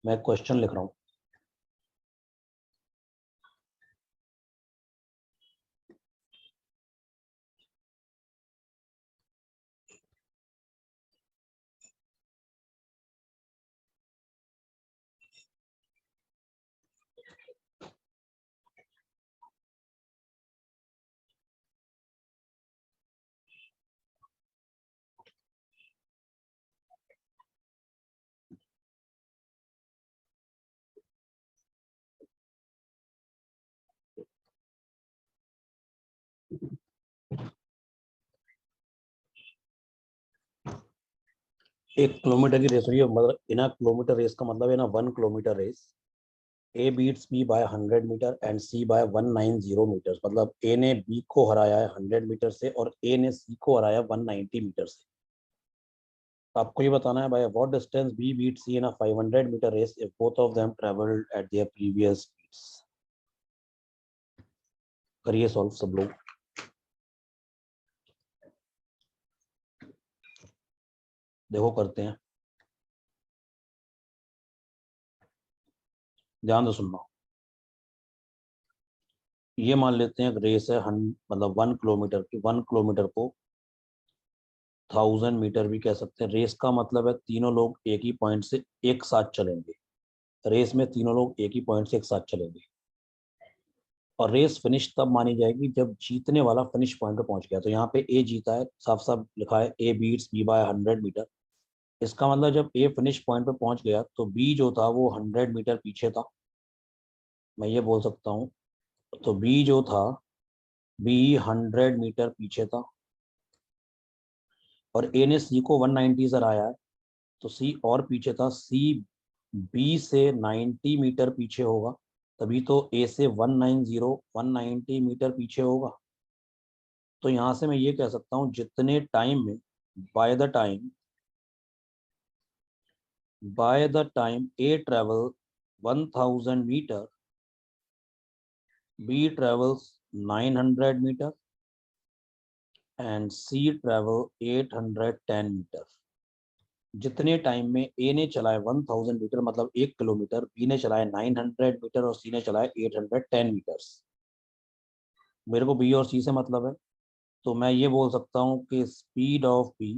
मैं क्वेश्चन लिख रहा हूँ। एक किलोमीटर की रेस हुई है, मतलब इन अ किलोमीटर रेस का मतलब है ना 1 kilometre race. A beats B by 100 metre and C by 190 metre. मतलब ए ने बी को हराया है 100 मीटर से और ए ने सी को हराया 190 मीटर से। तो आपको ये बताना है भाई what distance B beat C in a 500 metre race if both of them travelled at their previous speeds. करिए सॉल्व सब लोग। देखो करते हैं, ध्यान से सुनना। ये मान लेते हैं रेस है मतलब 1 किलोमीटर की। 1 किलोमीटर को 1000 मीटर भी कह सकते हैं। रेस का मतलब है तीनों लोग एक ही पॉइंट से एक साथ चलेंगे। रेस में तीनों लोग एक ही पॉइंट से एक साथ चलेंगे और रेस फिनिश तब मानी जाएगी जब जीतने वाला फिनिश पॉइंट पे पहुंच गया। तो यहाँ पे ए जीता है, साफ साफ लिखा है A beats B by 100 metre. इसका मतलब जब ए फिनिश पॉइंट पे पहुंच गया तो बी जो था वो 100 मीटर पीछे था। मैं ये बोल सकता हूँ। तो बी जो था, बी 100 मीटर पीछे था और ए ने सी को 190 से हराया है। तो सी और पीछे था। सी बी से 90 मीटर पीछे होगा, तभी तो ए से 190 मीटर पीछे होगा। तो यहां से मैं ये कह सकता हूँ जितने टाइम में, by the time by the time A travel 1000 metre, B travels 900 metre and C travel 810 metre. जितने टाइम में ए ने चलाए 1000 मीटर मतलब 1 किलोमीटर, बी ने चलाए 900 मीटर और सी ने चलाए 810 मीटर्स। मेरे को बी और सी से मतलब है, तो मैं ये बोल सकता हूँ कि speed of B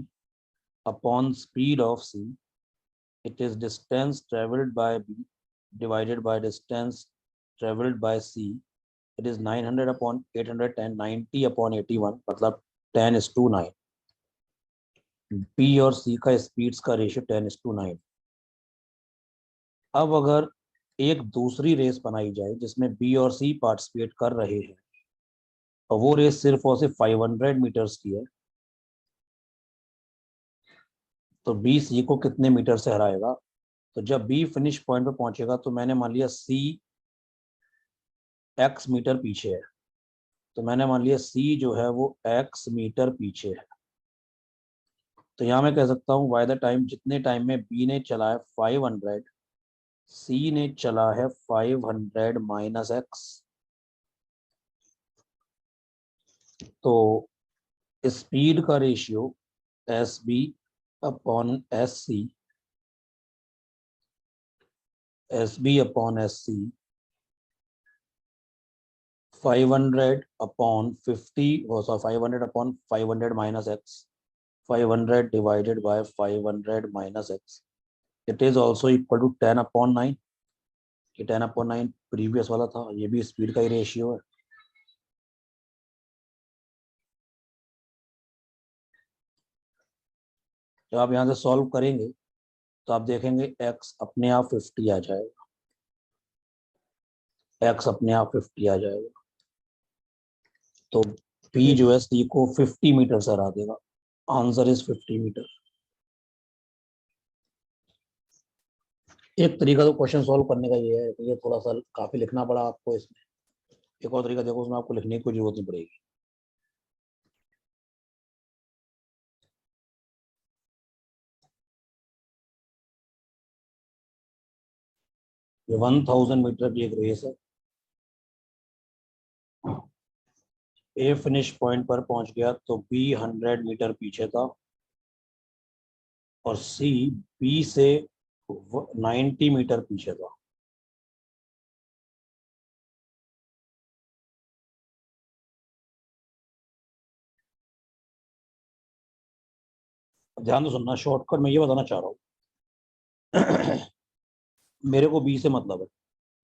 upon speed of C, it is distance travelled by B divided by distance travelled by C. It is 900 upon 810, 90 upon 81, मतलब 10:9। बी और सी का स्पीड्स का रेशियो 10:9। अब अगर एक दूसरी रेस बनाई जाए जिसमें बी और सी पार्टिसिपेट कर रहे हैं और वो रेस सिर्फ और सिर्फ 500 मीटर्स की है, तो बी सी को कितने मीटर से हराएगा? तो जब बी फिनिश पॉइंट पे पहुंचेगा तो मैंने मान लिया सी एक्स मीटर पीछे है, तो मैंने मान लिया सी जो है वो एक्स मीटर पीछे है। तो यहाँ मैं कह सकता हूँ बाय द टाइम, जितने टाइम में बी ने चला है 500, सी ने चला है 500 माइनस एक्स। तो स्पीड का ratio S B upon S C, S B upon S C 500 upon 50, वो sorry 500 upon 500 minus X, 500 divided by 500 minus X, it is also equal to 10/9। ये 10/9 प्रीवियस वाला था, ये भी स्पीड का ही रेशियो है। जब आप यहाँ से सॉल्व करेंगे तो आप देखेंगे एक्स अपने आप 50 आ जाएगा, एक्स अपने आप 50 आ जाएगा। तो पी जो है सी को 50 मीटर से हरा देगा। Answer is 50 metre. एक तरीका तो क्वेश्चन सॉल्व करने का ये है, ये थोड़ा सा काफी लिखना पड़ा आपको इसमें। एक और तरीका देखो, उसमें आपको लिखने की कोई जरूरत नहीं पड़ेगी। ये 1000 मीटर की एक रेस है। ए फिनिश पॉइंट पर पहुंच गया तो बी 100 मीटर पीछे था और सी बी से 90 मीटर पीछे था। ध्यान से सुनना, शॉर्टकट में ये बताना चाह रहा हूँ। मेरे को बी से मतलब है,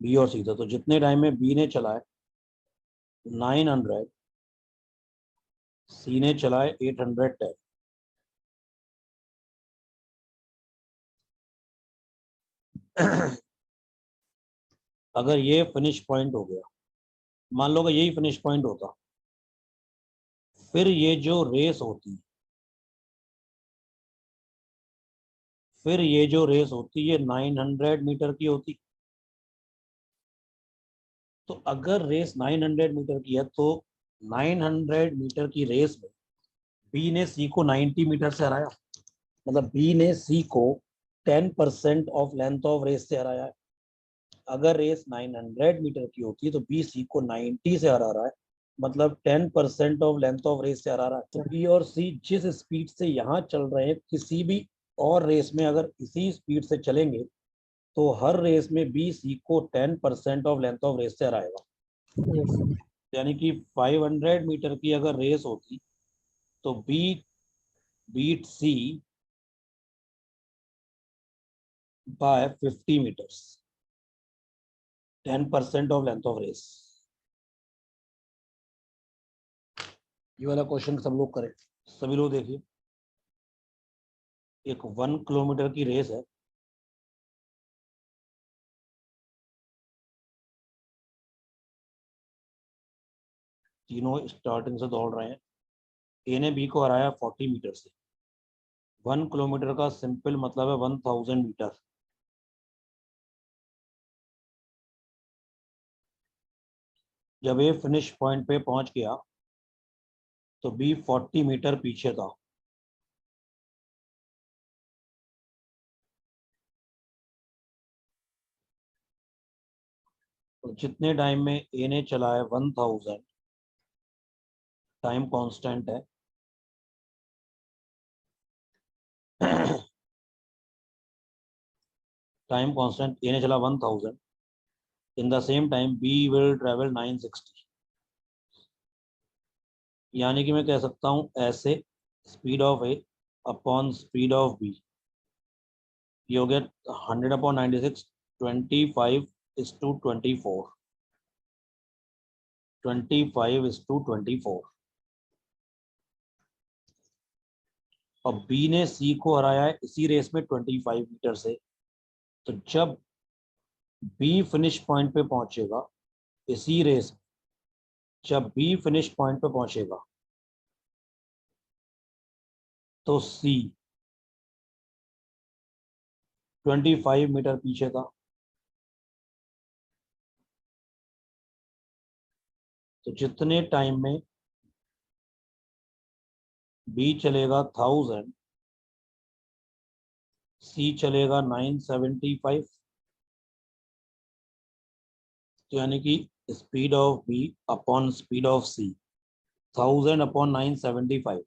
बी और सी था। तो जितने टाइम में बी ने चलाए 900, सी ने चलाए 810। अगर ये फिनिश पॉइंट हो गया, मान लो कि यही फिनिश पॉइंट होता, फिर ये जो रेस होती, ये 900 मीटर की होती। तो अगर रेस 900 मीटर की है, तो 900 मीटर की रेस में बी ने सी को 90 मीटर से हराया, मतलब बी ने सी को 10% ऑफ लेंथ ऑफ रेस से हराया है। अगर रेस 900 मीटर की होती है तो बी सी को 90 से हरा रहा है, मतलब 10% ऑफ लेंथ ऑफ रेस से हरा रहा है। तो बी और सी जिस स्पीड से यहाँ चल रहे हैं, किसी भी और रेस में अगर इसी स्पीड से चलेंगे तो हर रेस में बी सी को 10% ऑफ लेंथ ऑफ रेस से हराएगा। यानी कि 500 मीटर की अगर रेस होती तो B beat C by 50 metres, 10% of length of race. ये वाला क्वेश्चन सब लोग करें, सभी लोग देखिए। एक 1 किलोमीटर की रेस है, तीनों स्टार्टिंग से दौड़ रहे हैं। ए ने बी को हराया 40 मीटर से। 1 किलोमीटर का सिंपल मतलब है 1000 मीटर। जब ए फिनिश पॉइंट पे पहुंच गया तो बी 40 मीटर पीछे था। तो जितने टाइम में ए ने चलाया 1000, टाइम कांस्टेंट है। टाइम कांस्टेंट, ए ने चला 1000, in the same time B will travel 960। यानी कि मैं कह सकता हूं ऐसे, speed of A upon speed of B, ये हो गया 100/96, 25:24, 25:24। और बी ने सी को हराया है इसी रेस में 25 मीटर से। तो जब बी फिनिश पॉइंट पे पहुंचेगा इसी रेस, जब बी फिनिश पॉइंट पे पहुंचेगा तो सी 25 मीटर पीछे था। तो जितने टाइम में बी चलेगा 1000, सी चलेगा 975। तो यानी कि speed of B upon speed of C, 1000/975।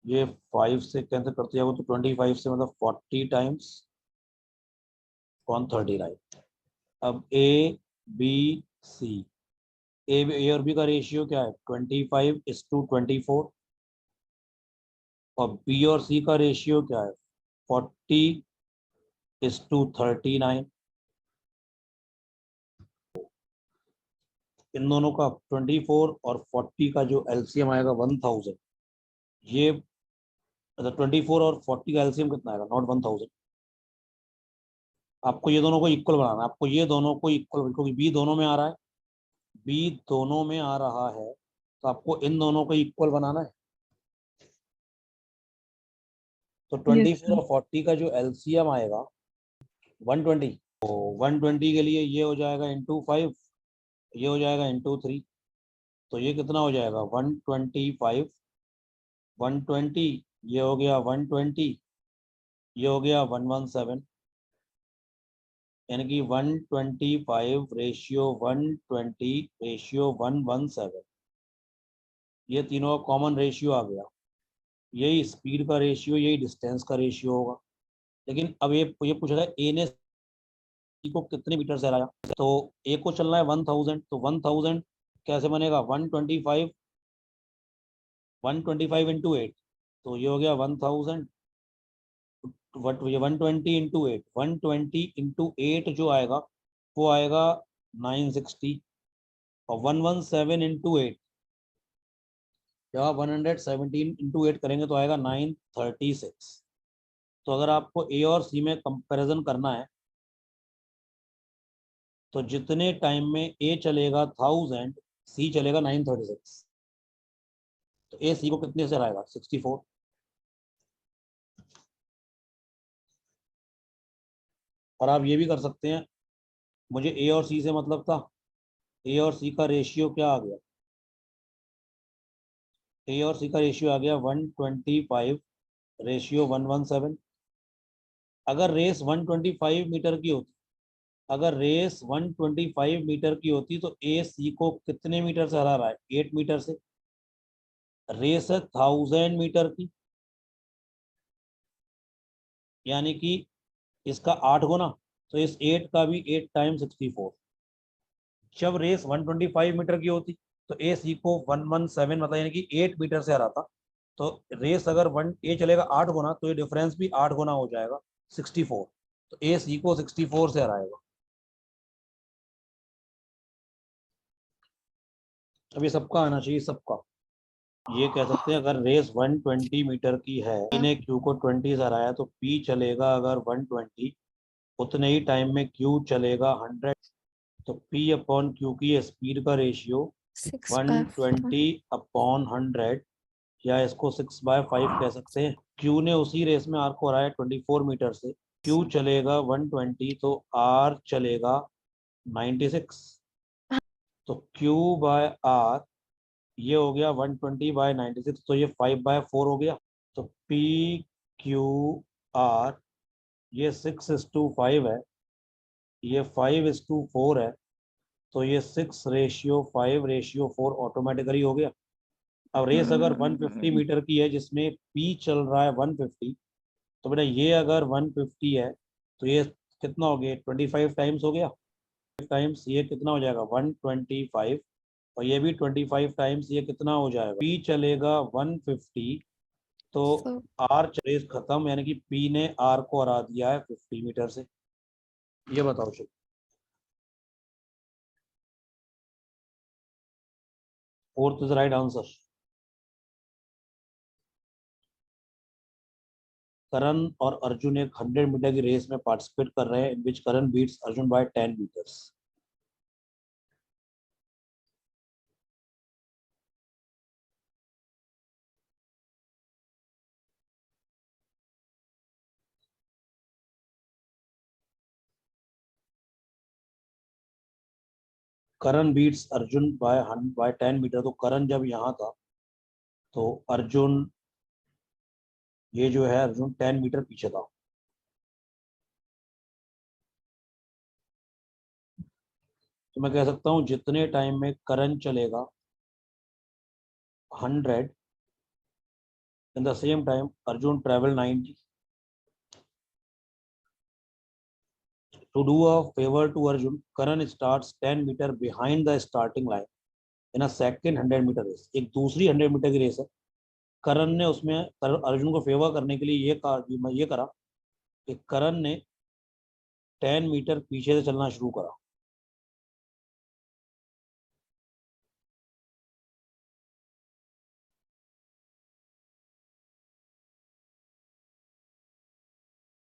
ये 5 से कैंसिल करते जाओगे तो 25 से मतलब 40 टाइम्स 139। अब ए बी सी, ए और बी का रेशियो क्या है? 25:24। और बी और सी का रेशियो क्या है? 40:39। इन दोनों का 24 और 40 का जो एलसीएम आएगा 1000। ये मतलब 24 और 40 का एलसीएम कितना आएगा? नॉट 1000। आपको ये दोनों को इक्वल बनाना है, आपको ये दोनों को इक्वल, क्योंकि बी दोनों में आ रहा है, बी दोनों में आ रहा है, तो आपको इन दोनों को इक्वल बनाना है। तो 24 और 40 का जो एलसीएम आएगा 120। तो 120 के लिए ये हो जाएगा ×5, ये हो जाएगा ×3। तो ये कितना हो जाएगा? 125, 120, ये हो गया 120, ये हो गया 117। यानी कि 125/120/117, ये तीनों का कॉमन रेशियो आ गया। यही स्पीड का रेशियो, यही डिस्टेंस का रेशियो होगा। लेकिन अब ये पूछा था ए ने सी को कितने मीटर से हराया, तो ए को चलना है 1000, तो 1000 कैसे बनेगा, 125 तो ये हो गया 1000, वट ये 120 इंटू 8, 120 इंटू 8 जो आएगा वो आएगा 960, और 117 इंटू 8 या 117 इंटू 8 करेंगे तो आएगा 936। तो अगर आपको ए और सी में कंपैरिजन करना है तो जितने टाइम में ए चलेगा 1000, सी चलेगा 936, तो ए सी को कितने से हराएगा, 64। और आप ये भी कर सकते हैं, मुझे ए और सी से मतलब था, ए और सी का रेशियो क्या आ गया, ए और सी का रेशियो आ गया 125/117। अगर रेस 125 मीटर की होती, अगर रेस 125 मीटर की होती तो ए सी को कितने मीटर से हरा रहा है, 8 मीटर से। रेस है 1000 मीटर की, यानी कि इसका 8 गुना, तो इस 8 का भी 8 टाइम 64। जब रेस 125 मीटर की होती तो ए सी को 117 मतलब यानी कि 8 मीटर से हराता। तो रेस अगर वन ए चलेगा 8 गुना, तो ये डिफरेंस भी 8 गुना हो जाएगा, 64। तो ए सी को 64 से हराएगा। अब ये सबका आना चाहिए, सबका। ये कह सकते हैं अगर रेस 120 मीटर की है, पी ने क्यू को 20 से हराया, तो पी चलेगा अगर 120, उतने ही टाइम में क्यू चलेगा 100। तो पी अपॉन क्यू की स्पीड का रेशियो 120/100, या इसको 6/5 कह सकते हैं। क्यू ने उसी रेस में आर को हराया 24 मीटर से, क्यू चलेगा 120 तो आर चलेगा 96। तो क्यू बाय आर ये हो गया 120/96, तो ये 5/4 हो गया। तो पी क्यू आर ये 6:5 है, ये 5:4 है, तो ये 6:5:4 ऑटोमेटिकली हो गया। अब रेस अगर 150 मीटर की है जिसमें पी चल रहा है 150, तो बेटा ये अगर 150 है तो ये कितना हो गया, 25 टाइम्स हो गया, टाइम्स ये कितना हो जाएगा 125, और ये भी 25 टाइम्स, ये कितना हो जाएगा, पी चलेगा 150, तो आर रेस खत्म, यानी कि पी ने आर को हरा दिया है 50 मीटर से। ये बताओ चलो, फोर्थ इज राइट आंसर। करण और अर्जुन एक 100 मीटर की रेस में पार्टिसिपेट कर रहे हैं, इन विच करण बीट्स अर्जुन बाय 10 मीटर्स। करण बीट्स अर्जुन बाय 10 मीटर, तो करण जब यहाँ था तो अर्जुन, ये जो है अर्जुन 10 मीटर पीछे था। तो मैं कह सकता हूँ जितने टाइम में करण चलेगा 100, इन the same time Arjun travel 90। To do a favor to Arjun, Karan starts 10 metre behind the starting line in a second 100 metre race. एक दूसरी 100 मीटर की रेस है, करण ने उसमें अर्जुन को फेवर करने के लिए ये करा कि करण ने 10 मीटर पीछे से चलना शुरू करा।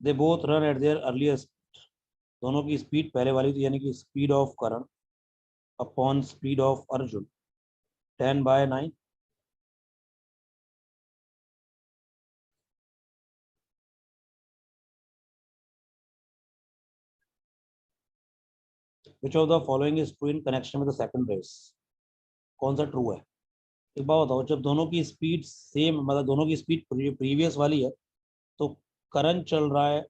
They both run at their earliest, दोनों की स्पीड पहले वाली थी, यानी कि speed of Karan upon speed of Arjun 10/9। Which of the following is true in connection with the second race, कौन सा ट्रू है। एक बात बताओ, जब दोनों की स्पीड सेम, मतलब दोनों की स्पीड प्रीवियस वाली है, तो करण चल रहा है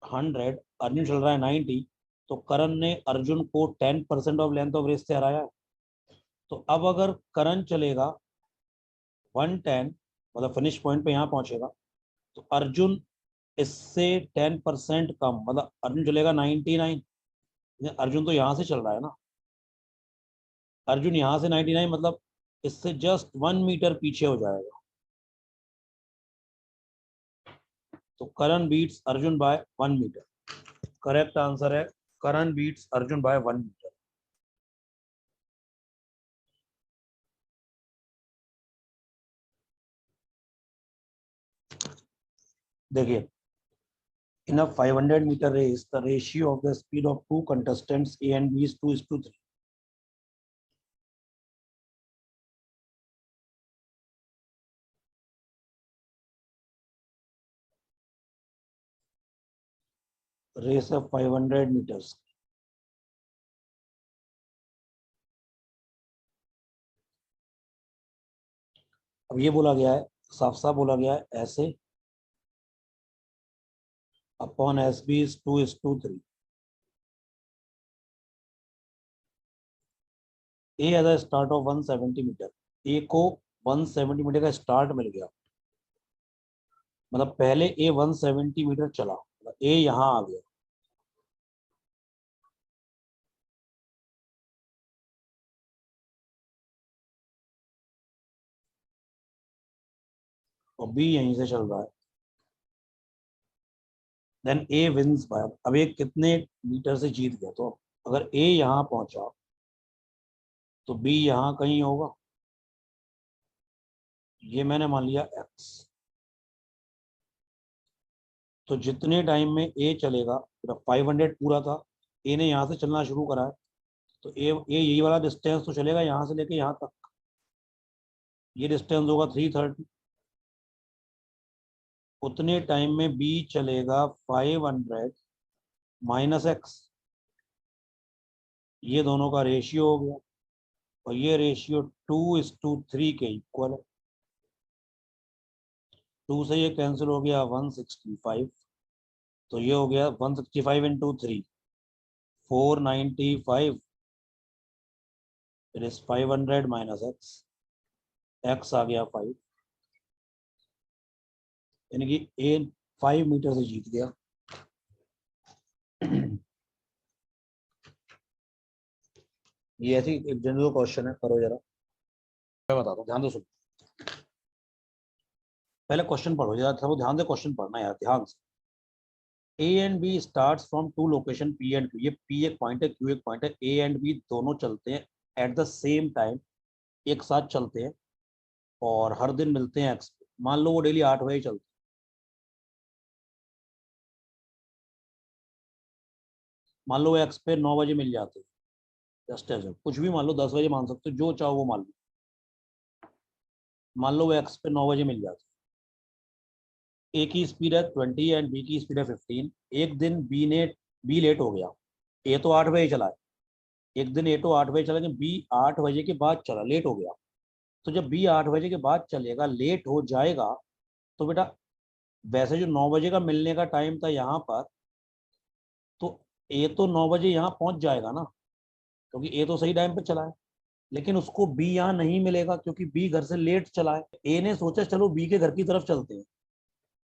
100, अर्जुन चल रहा है 90, तो करण ने अर्जुन को 10% ऑफ लेंथ ऑफ रेस से हराया है। तो अब अगर करण चलेगा 110, मतलब फिनिश पॉइंट पे यहाँ पहुंचेगा, तो अर्जुन इससे 10% कम, मतलब अर्जुन चलेगा 99। अर्जुन तो यहाँ से चल रहा है ना, अर्जुन यहाँ से 99, मतलब इससे जस्ट 1 मीटर पीछे हो जाएगा। तो Karan beats Arjun by 1 metre. Correct answer है Karan beats Arjun by 1 metre. देखिए, in a 500-meter race, the ratio of the speed of two contestants A and B is 2:3. Race है 500 मीटर्स। अब ये बोला गया है, साफ साफ बोला गया है, ऐसे upon S B is 2:3। A as a start of 170 metre, A को 170 मीटर का स्टार्ट मिल गया, मतलब पहले ए 170 मीटर चला, मतलब ए यहाँ आ गया। और बी यहीं से चल रहा है। देन ए विंस बाय, अब ए कितने मीटर से जीत गया, तो अगर ए यहाँ पहुंचा तो बी यहाँ कहीं होगा। ये मैंने मान लिया एक्स। तो जितने टाइम में ए चलेगा, 500 पूरा था, ए ने यहाँ से चलना शुरू करा है, तो ए यही वाला डिस्टेंस तो चलेगा यहाँ से लेके यहाँ तक, ये डिस्टेंस होगा 330। उतने टाइम में बी चलेगा 500 माइनस एक्स, ये दोनों का रेशियो हो गया, और ये रेशियो 2:3 के इक्वल है। 2 से ये कैंसिल हो गया 165, तो ये हो गया 165 इंटू 3, 495, फिर इस 500 माइनस एक्स, एक्स आ गया 5, यानी कि ए 5 मीटर से जीत गया। ये ऐसी एक जनरल क्वेश्चन है, करो जरा, मैं बताता हूँ, ध्यान से सुनो। पहले क्वेश्चन पढ़ो जरा, सब ध्यान से क्वेश्चन पढ़ना यार, ध्यान से। A and B starts from two location P and Q, ये पी एक पॉइंट है, क्यू एक पॉइंट है, ए एंड बी दोनों चलते हैं एट द सेम टाइम, एक साथ चलते हैं, और हर दिन मिलते हैं एक्स पे। मान लो वो डेली 8 बजे चलते हैं, मान लो वो एक्स पे 9 बजे मिल जाते हैं, जस्ट एज कुछ भी मान लो, 10 बजे मान सकते हो, जो चाहो वो मान लो। मान लो वो एक्स पे 9 बजे मिल जाते हैं। ए की स्पीड है 20 एंड बी की स्पीड है 15। एक दिन बी लेट हो गया, ए तो 8 बजे चला है, एक दिन ए तो 8 बजे चला, लेकिन बी 8 बजे के बाद चला, लेट हो गया। तो जब बी 8 बजे के बाद चलेगा, लेट हो जाएगा, तो बेटा वैसे जो 9 बजे का मिलने का टाइम था यहाँ पर, तो ए तो 9 बजे यहाँ पहुंच जाएगा ना, क्योंकि ए तो सही टाइम पे चला है। लेकिन उसको बी यहाँ नहीं मिलेगा, क्योंकि बी घर से लेट चला है। ए ने सोचा चलो बी के घर की तरफ चलते हैं,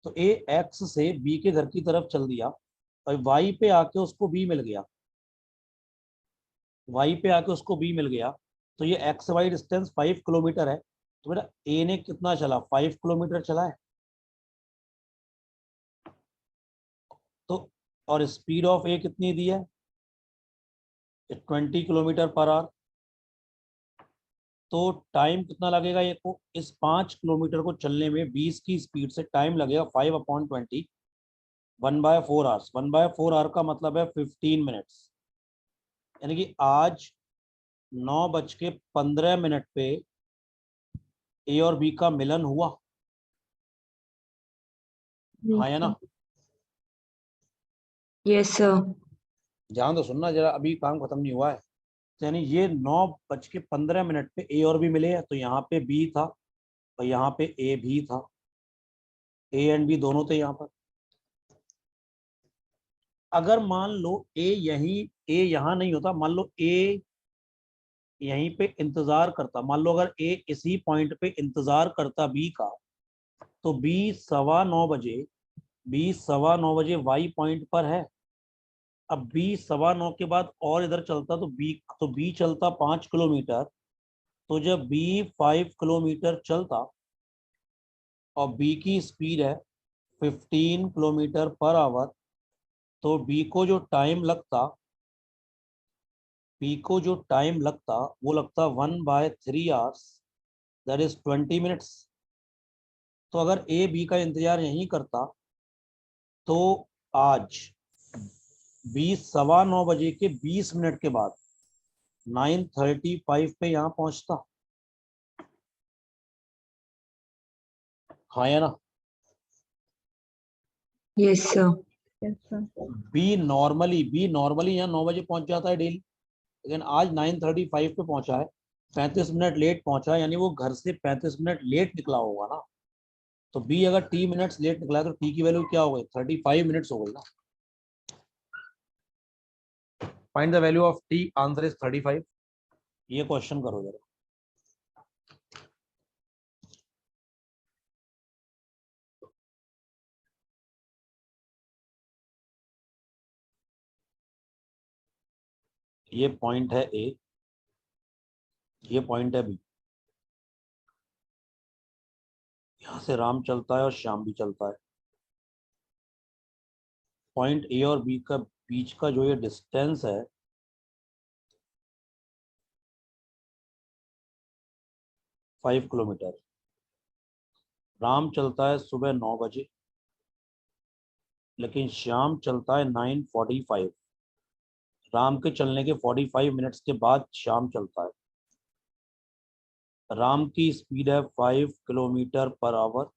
तो ए एक्स से बी के घर की तरफ चल दिया, और वाई पे आके उसको बी मिल गया, वाई पे आके उसको बी मिल गया। तो ये एक्स वाई डिस्टेंस 5 किलोमीटर है। तो बेटा ए ने कितना चला, 5 किलोमीटर चला है। तो और स्पीड ऑफ ए कितनी दी है, 20 किलोमीटर पर आवर। तो टाइम कितना लगेगा ये को, इस 5 किलोमीटर को चलने में 20 की स्पीड से टाइम लगेगा 5/20, 1/4 आवर्स। 1/4 आवर का मतलब है 15 मिनट्स। यानी कि आज 9:15 पे ए और बी का मिलन हुआ, हाँ या ना। Yes sir. ध्यान तो सुनना जरा, अभी काम खत्म नहीं हुआ है। तो यानी ये 9:15 पे ए और बी मिले हैं, तो यहाँ पे बी था और यहाँ पे ए भी था, ए एंड बी दोनों थे यहाँ पर। अगर मान लो ए यहाँ नहीं होता, मान लो ए यहीं पे इंतजार करता, मान लो अगर ए इसी पॉइंट पे इंतजार करता बी का, तो बी 9:15 बजे वाई पॉइंट पर है। अब बी 9:15 के बाद और इधर चलता तो बी चलता 5 किलोमीटर। तो जब बी 5 किलोमीटर चलता और बी की स्पीड है 15 किलोमीटर पर आवर, तो बी को जो टाइम लगता वो लगता 1/3 आवर्स, दैट इज 20 मिनट्स। तो अगर ए बी का इंतजार यहीं करता तो आज बी 9:15 के 20 मिनट के बाद 9:35 पे यहाँ पहुंचता। हाँ या ना? Yes sir. बी नॉर्मली यहाँ 9 बजे पहुंच जाता है डेली, लेकिन आज 9:35 पे पहुंचा है, 35 मिनट लेट पहुंचा है, यानी वो घर से 35 मिनट लेट निकला होगा ना। तो बी अगर टी मिनट्स लेट निकला है तो टी की वैल्यू क्या हो गई? 35 मिनट्स हो गई ना। Find the value of T, answer is 35। ये क्वेश्चन करो जरा। ये पॉइंट है ए, ये पॉइंट है बी। यहां से राम चलता है और श्याम भी चलता है। पॉइंट ए और बी का बीच का जो ये डिस्टेंस है 5 किलोमीटर। राम चलता है सुबह 9 बजे, लेकिन श्याम चलता है 9:45। राम के चलने के 45 मिनट्स के बाद श्याम चलता है। राम की स्पीड है 5 किलोमीटर पर आवर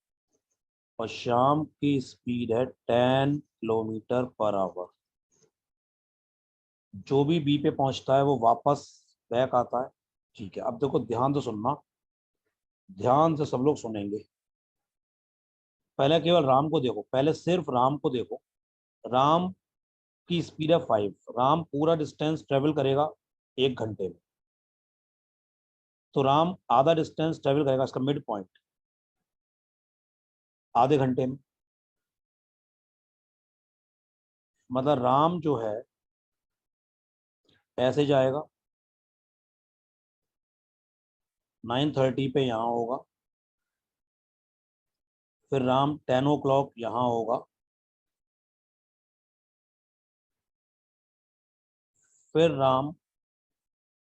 और श्याम की स्पीड है 10 किलोमीटर पर आवर। जो भी बी पे पहुंचता है वो वापस बैक आता है। ठीक है, अब देखो ध्यान से सुनना, ध्यान से सब लोग सुनेंगे। पहले केवल राम को देखो, पहले सिर्फ राम को देखो। राम की स्पीड है 5, राम पूरा डिस्टेंस ट्रेवल करेगा 1 घंटे में। तो राम आधा डिस्टेंस ट्रेवल करेगा, इसका मिड पॉइंट, आधे घंटे में। मतलब राम जो है ऐसे जाएगा, 9:30 पे यहाँ होगा, फिर राम 10 o'clock यहाँ होगा, फिर राम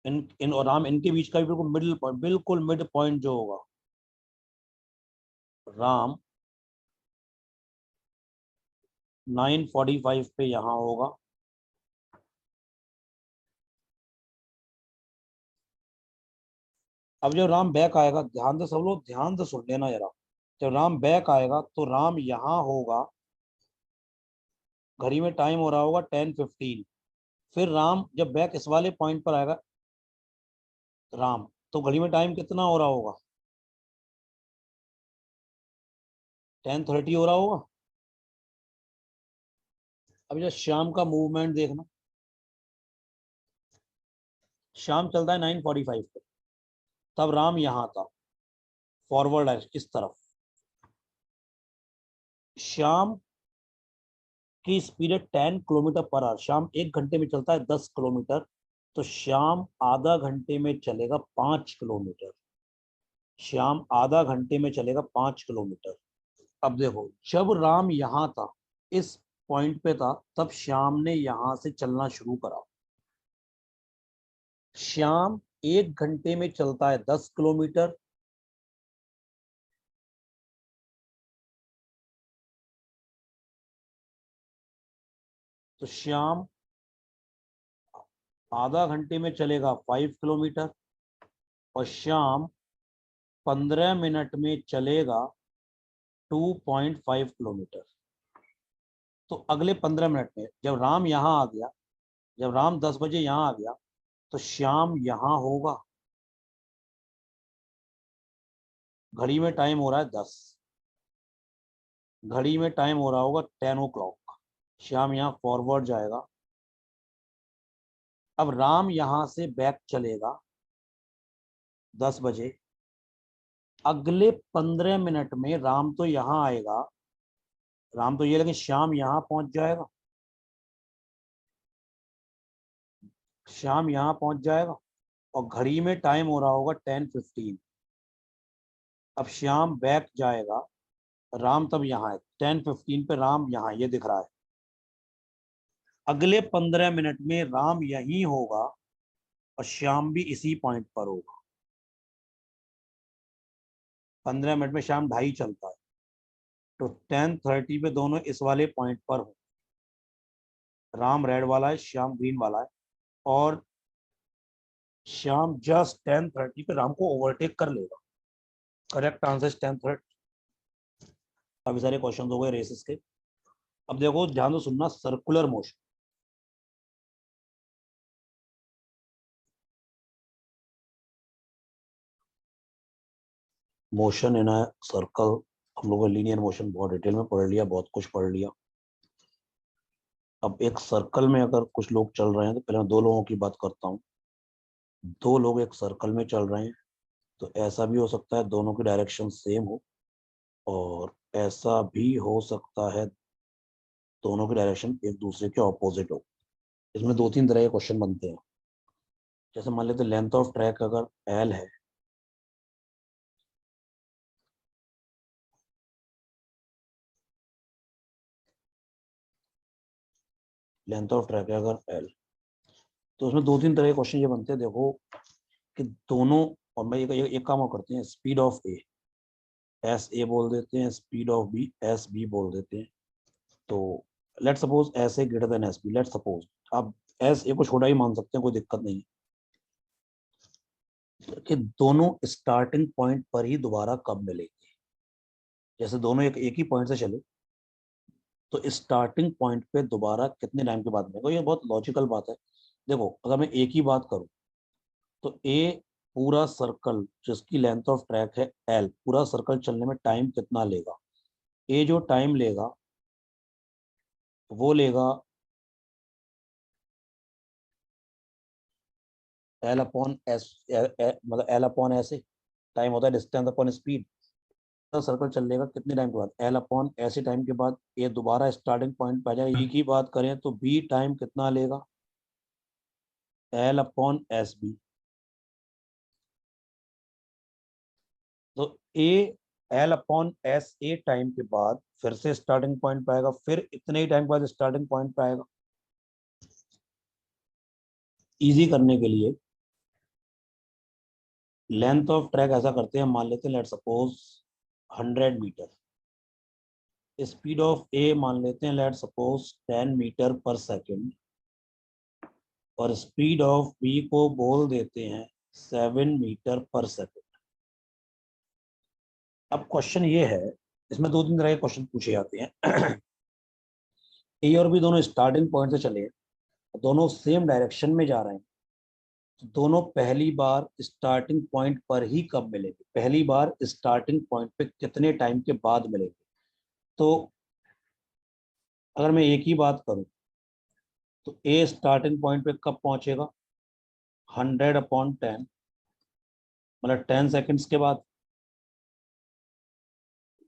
इन और राम इनके बीच का भी बिल्कुल मिडिल पॉइंट, बिल्कुल मिड पॉइंट जो होगा, राम 9:45 पे यहाँ होगा। अब जब राम बैक आएगा, ध्यान से सब लोग ध्यान से सुन लेना जरा, जब राम बैक आएगा तो राम यहाँ होगा, घड़ी में टाइम हो रहा होगा 10:15। फिर राम जब बैक इस वाले पॉइंट पर आएगा राम, तो घड़ी में टाइम कितना हो रहा होगा? 10:30 हो रहा होगा। अब जब शाम का मूवमेंट देखना, शाम चलता है 9:45 पे, तब राम यहाँ था फॉरवर्ड इस तरफ। शाम की स्पीड है 10 किलोमीटर पर आवर, शाम 1 घंटे में चलता है 10 किलोमीटर, तो शाम आधा घंटे में चलेगा 5 किलोमीटर। शाम आधा घंटे में चलेगा 5 किलोमीटर। अब देखो जब राम यहाँ था, इस पॉइंट पे था, तब श्याम ने यहां से चलना शुरू करा। श्याम 1 घंटे में चलता है 10 किलोमीटर, तो श्याम आधा घंटे में चलेगा 5 किलोमीटर और श्याम 15 मिनट में चलेगा 2.5 किलोमीटर। तो अगले 15 मिनट में जब राम यहाँ आ गया, जब राम 10 बजे यहाँ आ गया, तो श्याम यहाँ होगा, घड़ी में टाइम हो रहा है 10, घड़ी में टाइम हो रहा होगा 10 o'clock। श्याम यहाँ फॉरवर्ड जाएगा। अब राम यहां से बैक चलेगा 10 बजे। अगले 15 मिनट में राम तो यहां आएगा, राम तो ये, लेकिन श्याम यहां पहुंच जाएगा। श्याम यहां पहुंच जाएगा और घड़ी में टाइम हो रहा होगा 10:15। अब श्याम बैक जाएगा, राम तब यहाँ है 10:15 पे, राम यहाँ ये दिख रहा है। अगले 15 मिनट में राम यहीं होगा और श्याम भी इसी पॉइंट पर होगा। 15 मिनट में श्याम 2:30 चलता है, तो 10:30 पे दोनों इस वाले पॉइंट पर हो। राम रेड वाला है, श्याम ग्रीन वाला है, और श्याम जस्ट 10:30 पे राम को ओवरटेक कर लेगा। Correct answer 10:30। काफी सारे क्वेश्चन हो गए रेसेस के। अब देखो ध्यान से सुनना, circular motion. Motion in a circle, हम लोगों ने लीनियर मोशन बहुत डिटेल में पढ़ लिया, बहुत कुछ पढ़ लिया। अब एक सर्कल में अगर कुछ लोग चल रहे हैं तो पहले मैं दो लोगों की बात करता हूँ। दो लोग एक सर्कल में चल रहे हैं, तो ऐसा भी हो सकता है दोनों की डायरेक्शन सेम हो, और ऐसा भी हो सकता है दोनों की डायरेक्शन एक दूसरे के ऑपोजिट हो। इसमें दो तीन तरह के क्वेश्चन बनते हैं। जैसे मान लेते लेंथ ऑफ ट्रैक अगर एल है, लेंथ ऑफ ट्रैक है अगर एल, तो उसमें दो तीन तरह के क्वेश्चन ये बनते हैं। देखो कि दोनों, और मैं एक काम और करते हैं, speed of A S A बोल देते हैं, speed of B S B बोल देते हैं। तो let suppose S A greater than S B, let suppose आप एस ए को छोटा ही मान सकते हैं, कोई दिक्कत नहीं कि दोनों स्टार्टिंग पॉइंट पर ही दोबारा कब मिलेंगे। जैसे दोनों एक ही पॉइंट से चले, तो स्टार्टिंग पॉइंट पे दोबारा कितने टाइम के बाद मिलेगा। ये बहुत लॉजिकल बात है। देखो अगर मैं एक ही बात करूं, तो ए पूरा सर्कल जिसकी लेंथ ऑफ ट्रैक है एल, पूरा सर्कल चलने में टाइम कितना लेगा। ए जो टाइम लेगा वो लेगा एल अपॉन एस, मतलब L upon S A time होता है डिस्टेंस अपॉन स्पीड। सर्कल चलेगा कितने टाइम के बाद, एल अपॉन ऐसे टाइम के बाद ये दोबारा स्टार्टिंग पॉइंट पे आ जाएगा। बी की बात करें तो बी टाइम कितना लेगा, एल अपॉन एस बी। तो A L upon S A time के बाद फिर से स्टार्टिंग पॉइंट पे आएगा, फिर इतने ही टाइम के बाद स्टार्टिंग पॉइंट पे आएगा। इजी करने के लिए लेंथ ऑफ ट्रैक ऐसा करते हैं, मान लेते हैं let suppose 100 metre. Speed of A मान लेते हैं let suppose 10 metre per second, और स्पीड ऑफ बी को बोल देते हैं 7 मीटर पर सेकेंड। अब क्वेश्चन ये है, इसमें दो तीन तरह के क्वेश्चन पूछे जाते हैं। ए और बी दोनों स्टार्टिंग पॉइंट से चले, दोनों सेम डायरेक्शन में जा रहे हैं, तो दोनों पहली बार स्टार्टिंग पॉइंट पर ही कब मिलेंगे, पहली बार स्टार्टिंग पॉइंट पे कितने टाइम के बाद मिलेंगे। तो अगर मैं एक ही बात करूं, तो ए स्टार्टिंग पॉइंट पे कब पहुंचेगा, 100/10, मतलब 10 सेकेंड्स के बाद।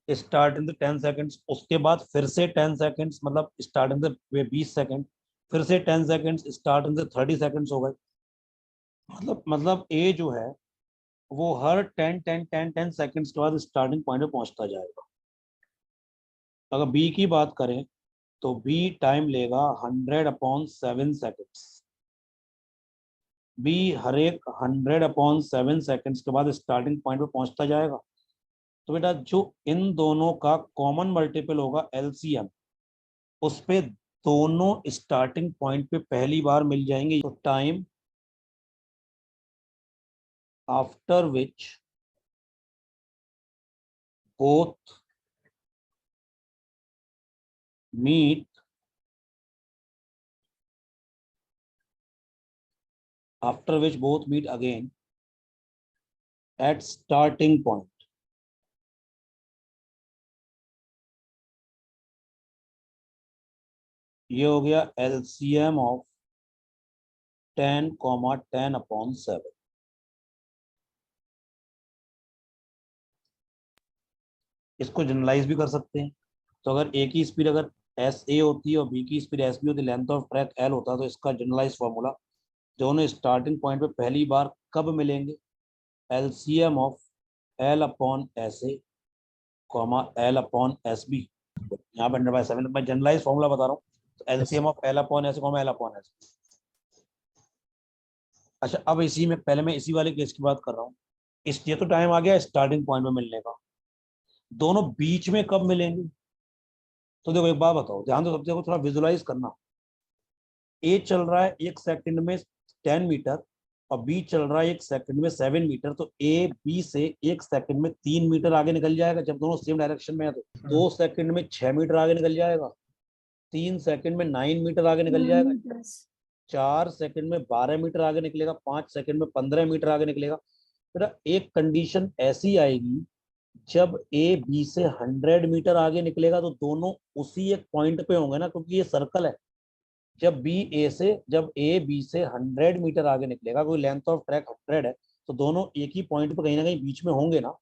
स्टार्ट इन द 10 सेकेंड्स, उसके बाद फिर से 10 सेकेंड्स, मतलब स्टार्ट इन द 20 सेकेंड, फिर से 10 seconds, start in the 30 seconds हो गए। मतलब ए जो है वो हर 10 10 10 10 सेकेंड्स के बाद स्टार्टिंग पॉइंट पे पहुंचता जाएगा। अगर बी की बात करें तो बी टाइम लेगा 100/7 सेकेंड्स। बी हर एक 100/7 सेकेंड्स के बाद स्टार्टिंग पॉइंट पे पहुंचता जाएगा। तो बेटा जो इन दोनों का कॉमन मल्टीपल होगा एलसीएम, उस पे दोनों स्टार्टिंग पॉइंट पे पहली बार मिल जाएंगे। तो time after which both meet, after which both meet again at starting point. ये हो गया एलसीएम ऑफ 10,10/7। इसको जनरलाइज भी कर सकते हैं। तो अगर ए की स्पीड अगर एस ए होती है और बी की स्पीड एस बी होती है, लेंथ ऑफ ट्रैक एल होता है, तो इसका जनरलाइज फॉर्मूला, दोनों स्टार्टिंग पॉइंट पे पहली बार कब मिलेंगे, LCM of L upon S A comma L upon S B. यहाँ पे 100/7 मैं जनरलाइज फॉर्मूला बता रहा हूँ। तो LCM of L upon S comma L upon S. अच्छा, अब इसी में पहले मैं इसी वाले केस की बात कर रहा हूँ। इस ये तो टाइम आ गया स्टार्टिंग पॉइंट में मिलने का, दोनों बीच में कब मिलेंगे। तो देखो एक बात बताओ, ध्यान दो, सब देखो थोड़ा विजुलाइज करना। ए चल रहा है 1 सेकंड में 10 मीटर और बी चल रहा है 1 सेकंड में 7 मीटर, तो ए बी से 1 सेकंड में 3 मीटर आगे निकल जाएगा जब दोनों सेम डायरेक्शन में है। तो 2 सेकंड में 6 मीटर आगे निकल जाएगा, 3 सेकंड में 9 मीटर आगे निकल जाएगा, 4 सेकंड में 12 मीटर आगे निकलेगा, 5 सेकंड में 15 मीटर आगे निकलेगा। फिर एक कंडीशन ऐसी आएगी, जब ए बी से 100 मीटर आगे निकलेगा तो दोनों उसी एक पॉइंट पे होंगे ना, क्योंकि ये सर्कल है। जब ए बी से 100 मीटर आगे निकलेगा, कोई लेंथ ऑफ ट्रैक 100 है, तो दोनों एक ही पॉइंट पे कहीं ना कहीं बीच में होंगे ना।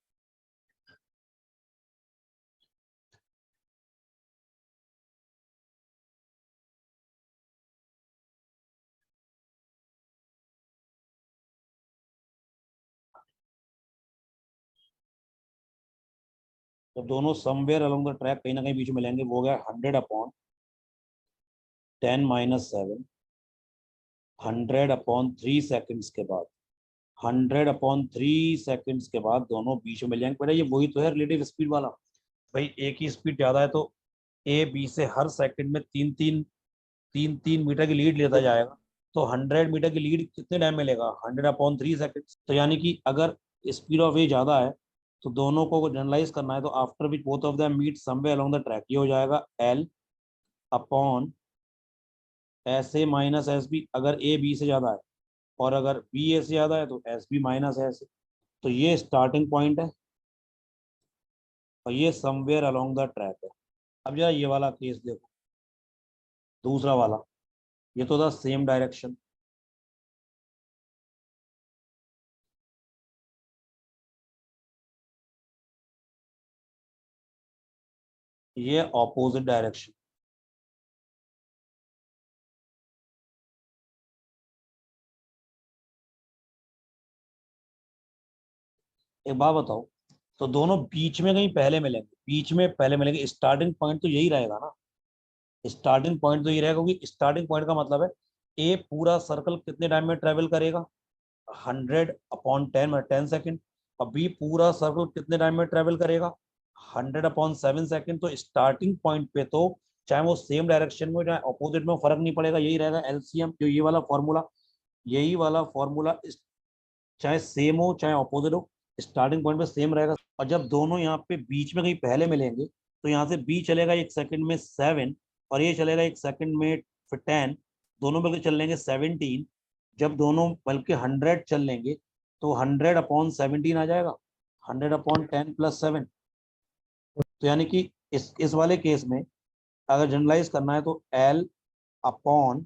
तो दोनों समवेयर अलोंग द ट्रैक कहीं ना कहीं बीच में मिलेंगे। वो गया 100/10 - 7, 100/3 सेकंड्स के बाद, 100/3 सेकंड्स के बाद दोनों बीच में मिल जाएंगे। बेटा ये वही तो है रिलेटिव स्पीड वाला। भाई ए की स्पीड ज्यादा है तो ए बी से हर सेकंड में 3-3 मीटर की लीड लेता जाएगा। तो 100 मीटर की लीड कितने टाइम में लेगा, 100/3 सेकंड। तो यानी कि अगर स्पीड ऑफ ए ज्यादा है तो दोनों को जनरलाइज करना है, तो after which both of them meet somewhere along the track, ये हो जाएगा L upon S A minus S B, अगर ए बी से ज्यादा है, और अगर बी ए से ज्यादा है तो एस बी माइनस एस। तो ये स्टार्टिंग पॉइंट है और ये समवेयर अलोंग द ट्रैक है। अब जरा ये वाला केस देखो, दूसरा वाला, ये तो था सेम डायरेक्शन, ये ऑपोजिट डायरेक्शन। एक बात बताओ, तो दोनों बीच में कहीं पहले मिलेंगे, बीच में पहले मिलेंगे, स्टार्टिंग पॉइंट तो यही रहेगा ना। स्टार्टिंग पॉइंट तो यही रहेगा, क्योंकि स्टार्टिंग पॉइंट का मतलब है ए पूरा सर्कल कितने टाइम में ट्रेवल करेगा, 100/10 10 सेकेंड, और बी पूरा सर्कल कितने टाइम में ट्रेवल करेगा, 100/7 सेकेंड। तो स्टार्टिंग पॉइंट पे तो चाहे वो सेम डायरेक्शन में चाहे अपोजिट में, फर्क नहीं पड़ेगा, यही रहेगा एलसीएम। जो ये वाला फॉर्मूला, यही वाला फॉर्मूला चाहे सेम हो चाहे ऑपोजिट हो, स्टार्टिंग पॉइंट पे सेम रहेगा। और जब दोनों यहाँ पे बीच में कहीं पहले मिलेंगे, तो यहाँ से बी चलेगा 1 सेकंड में 7 और ये चलेगा 1 सेकंड में फिर 10, दोनों बल्कि चल लेंगे 17। जब दोनों बल्कि 100 चल लेंगे तो 100/17 आ जाएगा, 100/10 + 7। तो यानी कि इस वाले केस में अगर जनरलाइज करना है तो L upon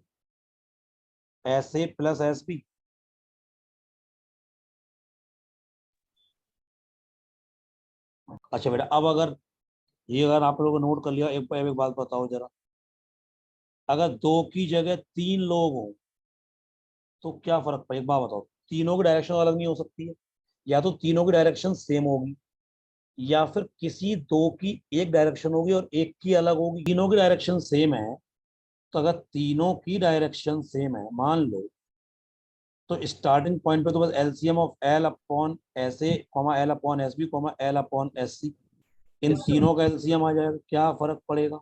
S A plus S B. अच्छा बेटा, अब अगर ये अगर आप लोगों ने नोट कर लिया, एक बात बताओ जरा, अगर दो की जगह 3 लोग हों तो क्या फर्क पड़े, एक बात बताओ। तीनों की डायरेक्शन अलग नहीं हो सकती है, या तो तीनों की डायरेक्शन सेम होगी, या फिर किसी दो की एक डायरेक्शन होगी और एक की अलग होगी। तीनों की डायरेक्शन सेम है, तो अगर तीनों की डायरेक्शन सेम है मान लो, तो स्टार्टिंग पॉइंट पे तो बस LCM of L upon S A comma L upon S B comma L upon S C, इन तीनों का एलसीएम आ जाएगा। क्या फर्क पड़ेगा।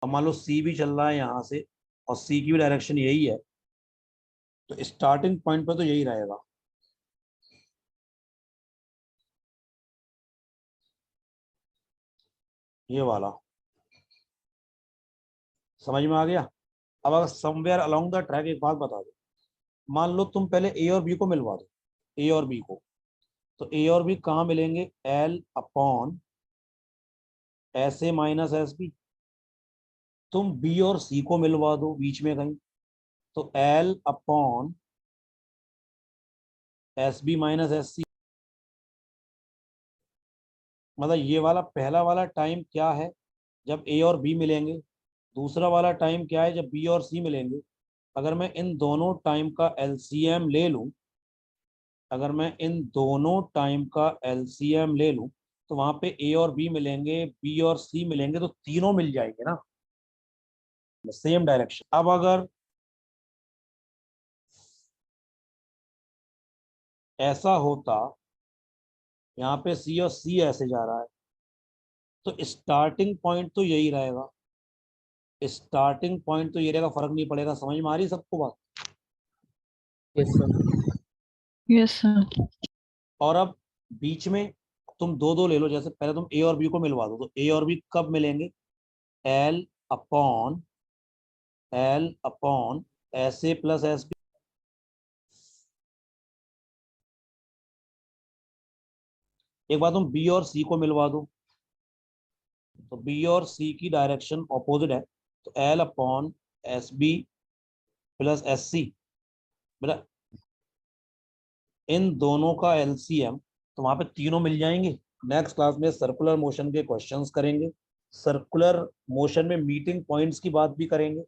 अब मान लो सी भी चल रहा है यहाँ से और सी की भी डायरेक्शन यही है, तो स्टार्टिंग पॉइंट पे तो यही रहेगा। ये वाला समझ में आ गया। अब अगर समवेयर अलोंग द ट्रैक, एक बात बता दो, मान लो तुम पहले ए और बी को मिलवा दो, ए और बी को, तो ए और बी कहाँ मिलेंगे, L upon S A minus S B. तुम बी और सी को मिलवा दो बीच में कहीं, तो L upon S B minus S C. मतलब ये वाला पहला वाला टाइम क्या है जब ए और बी मिलेंगे, दूसरा वाला टाइम क्या है जब बी और सी मिलेंगे। अगर मैं इन दोनों टाइम का एलसीएम ले लूं, अगर मैं इन दोनों टाइम का एलसीएम ले लूं, तो वहां पे ए और बी मिलेंगे, बी और सी मिलेंगे, तो तीनों मिल जाएंगे ना सेम डायरेक्शन। अब अगर ऐसा होता, यहाँ पे सी और सी ऐसे जा रहा है, तो स्टार्टिंग पॉइंट तो यही रहेगा, स्टार्टिंग पॉइंट तो ये रहेगा, फर्क नहीं पड़ेगा। समझ में आ रही है सबको बात? Yes sir. Yes sir. और अब बीच में तुम दो दो ले लो, जैसे पहले तुम ए और बी को मिलवा दो, तो ए और बी कब मिलेंगे, L upon S A plus S B. एक बार तुम बी और सी को मिलवा दो, तो बी और सी की डायरेक्शन ऑपोजिट है, तो L upon S B plus S C. बेटा इन दोनों का एलसीएम, तो वहां पे तीनों मिल जाएंगे। नेक्स्ट क्लास में सर्कुलर मोशन के क्वेश्चंस करेंगे, सर्कुलर मोशन में मीटिंग पॉइंट्स की बात भी करेंगे।